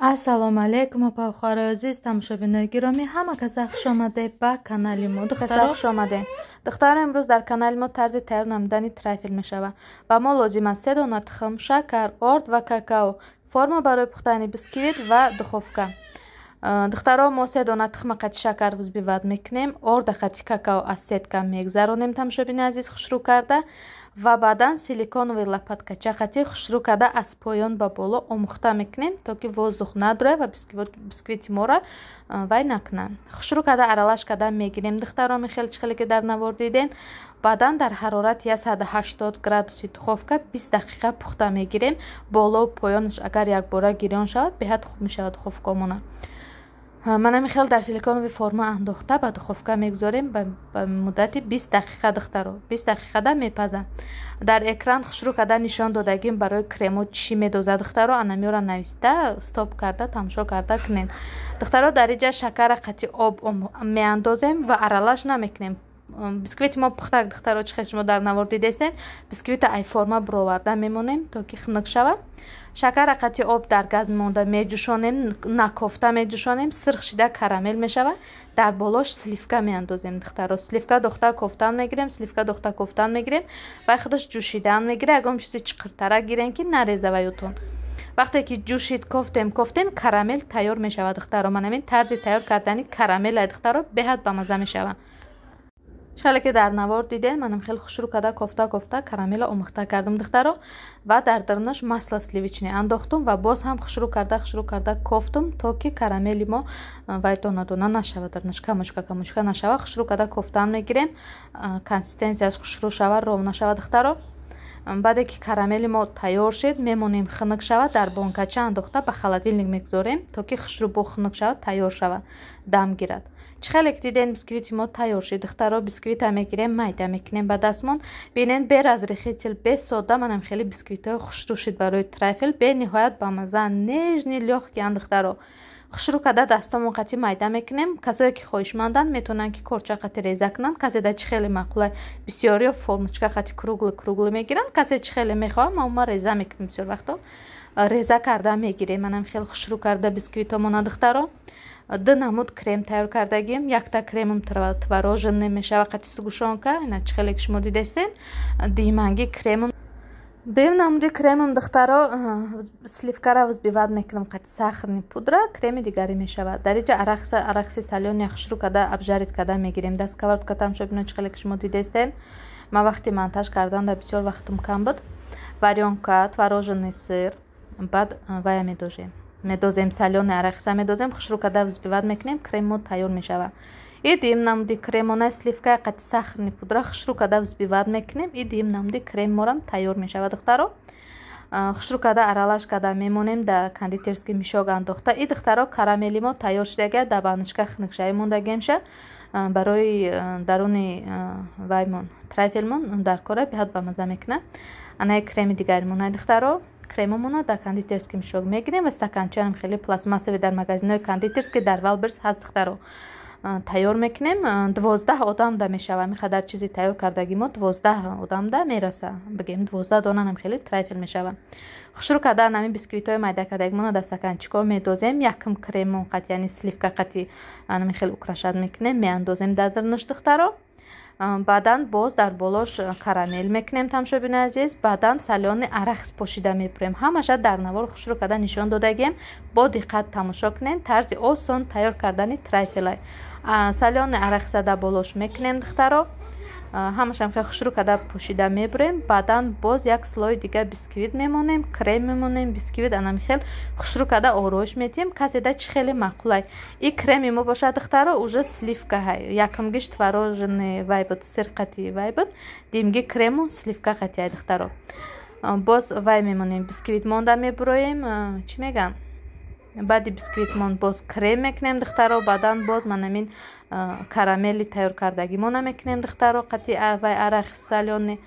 ассалому алейкум апа азиз тамошобинои гиромӣ ҳама каса хуш омадед ба канали мо. Духтаро имрӯз дар канали мо тарзи тайёр намудани трайфел мешавад. Ба мо лозим аст 3 дона тухм, шакар, орд ва какао, форма барои пухтани бисквит ва духовка. Духтаро мо 3 дона тухма қати шакар взбивад мекунем, орда қати какао аз сетка мегзаронем тамошобини азиз хушрӯ карда ва баъдан силиконовый лопатка чақати хушрӯ карда аз поён ба боло омӯхта мекунем, то ки воздух надурад ва бисквити моро вай накунад. Хушрӯ карда аралаш карда мегирем духтаро михелчхеле ки дар навор диден. Баъдан дар ҳарорати 180 градуси духовка 20 дақиқа пухта мегирем. Боло поёнаш агар якбора гирён шавад беҳад хуб мешавад духовкамона. Мана михел дар силиконови форма андохта ба духовка мегузорем ба муддати 20 дақиқа духтаро. 20 дақиқада мепаза. Дар экран хушрӯ карда нишон додагим барои кремо чӣ медозад духтаро, анамиёра нависта стоп карда тамошо карда кунем. Духтаро дар инҷа шакара қати об меандозем ва аралаш намекунем. Бисквити мо пухтак духтаро чихел шумо дар навор дидесен, бисквита ай форма буроварда мемонем то ки хунук шавад. Шакара қати об дар газ монда меҷӯшонем, накофта меҷӯшонем, сирх шида карамел мешавад. Дар болош сливка меандозем духтаро. Сливка дохта кофтан мегирем, сливка дохта кофтан мегирем ва худаш ҷӯшидан мегире. Ягон чизи чиқиртара гирен ки нареза ваётон. Вақте ки ҷӯшид кофтем карамел тайёр мешавад духтаро. Манамин тарзи тайёр кардани карамел ай духтаро беҳад бамаза мешавад. шале ки дар навор диден манам хеле хушрӯ карда кофта карамела омӯхта кардам духтаро ва дар дирнаш масло сливични андохтум ва боз ҳам хушрӯ карда кофтум то ки карамели мо вай дона нашавад, дирнаш камушка нашавад. Хушрӯ карда кофтан мегирем, консистенсияш хушрӯ шавад, ров нашавад духтаро. баъде ки карамели мо тайёр шид мемонем хунук шавад, дар бонкача андохта ба холодильник мегузорем то ки хушрӯбо хунук шавад, тайёр шавад, дам гирад. чихеле ки диден бисквити мо тайёр шид духтаро, бисквита мегирем майда мекунем ба дастмон. бинен бе разрехител бе сода манам хеле бисквитаи хушрӯ шид барои трайфел, бе ниҳоят бамаза, нежни лёгкиян духтаро. хушрӯ карда дастомон қати майда мекунем. касое ки хоҳишманданд метавонанд ки корча қати реза кунанд. касе да чихеле маъқулай бисёриё формочка қати кругли мегиранд, касе чихеле мехоҳад маъмуман реза мекунем. бисёр вақто реза карда мегирем. манам хеле хушрӯ карда бисквитамона духтаро. 2 намуд крем тайёр кардагим. якта кремам твороженный мешавад қати сугушонка, ина чихеле ки шумо дидестен. диманги кремам 2 намуди кремам духтаро сливкара взбивад мекунам қати сахарни пудра, креми дигари мешавад. дар инҷа арахиси салёни хушрӯ карда абжарит карда мегирем. дастковартка тамошобино чихеле ки шумо дидестен. ман вақти монтаж карданда бисёр вақтам кам буд. варёнка, твороженный сыр, баъд вая медозем салёни арахиса медозем, хушрӯ карда взбивад мекунем, кремо тайёр мешавад. и 2 намуди кремонаи сливкаи қати сахарни пудра хушрӯ карда взбивад мекунем. и 2 намуди кремморам тайёр мешавад духтаро. хушрӯ карда аралаш карда мемонем да кондитерский мишок андохта. и духтаро карамели мо тайёр шудагия да баночка хунукшавӣ мондагиамша барои даруни ваймон трайфелмон дар кора беҳад бамаза мекунад. анаи креми дигаримон ай духтаро. кремамона дар кондитерский мишок мегирем ва стаканчаам хеле пластмассави дар магазинои кондитерский дар Валберс ҳаст духтаро. тайёр мекунем. 12 одам да мешавад. мехадар чизи тайёр кардаги мо 12 одам да мераса. бигем 12 дона нам хеле трайфел мешавад. хушрӯ карда нами бисквитои майда кардагимона дар стаканчико медозем. якм кремон қати яъни сливка қати нами хеле украшад мекунем, меандозем дар дирнаш духтаро. баъдан боз дар болош карамел мекунем тамошобини азиз. баъдан салёни арахис пошида мебурем. ҳамаша дар навор хушрӯ карда нишон додагием. бо диққат тамошо кунем. тарзи осон тайёр кардани трайфелай. салёни арахиса дар болош мекунем духтаро. ҳамашам хеле хушрӯ карда пошида мебурем. баъдан боз як слои дига бисквит мемонем, крем мемонем, бисквит анами хеле хушрӯ карда ороиш метиҳем. касе да чихеле маъқулай. и креми мо бошад духтаро уже сливка ҳай. якм гиш твороженный вай буд, сир қати вай буд. димги крему сливка қати ай духтаро. боз вай мемонем, бисквит монда мебуроем. чӣ меган? баъди бисквитмон боз крем мекунем духтаро. баъдан боз манамин карамели тайёр кардагимона мекунем духтаро. қати вай арахис салёни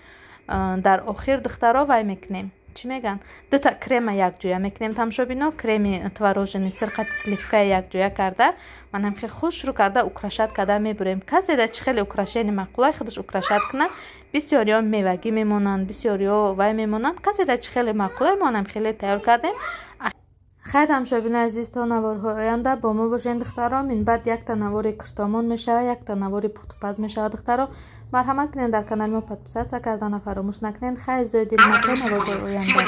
дар охир духтаро вай мекунем. чӣ меган? 2 крема якҷоя мекунем тамошобино. креми твороженный сир қати сливкаи якҷоя карда манам хеле хушрӯ карда украшат карда мебурем. касе да чихеле украшени маъқулай худаш украшат кунад. бисёриё мевагӣ мемонанд, бисёриё вай мемонанд. касе да чихеле маъқулай монам хеле тайёр кардем. خیر تماشاچیان عزیز، تا نوارهای آینده با ما باشین دختران. من بعد یک تا نوار کرتامان میشه، یک تا نوار پختوپز میشه. دختران مرحمت کنین در کانال ما پادپسات کردن فراموش نکنین. خیلی زود نوارهای آینده.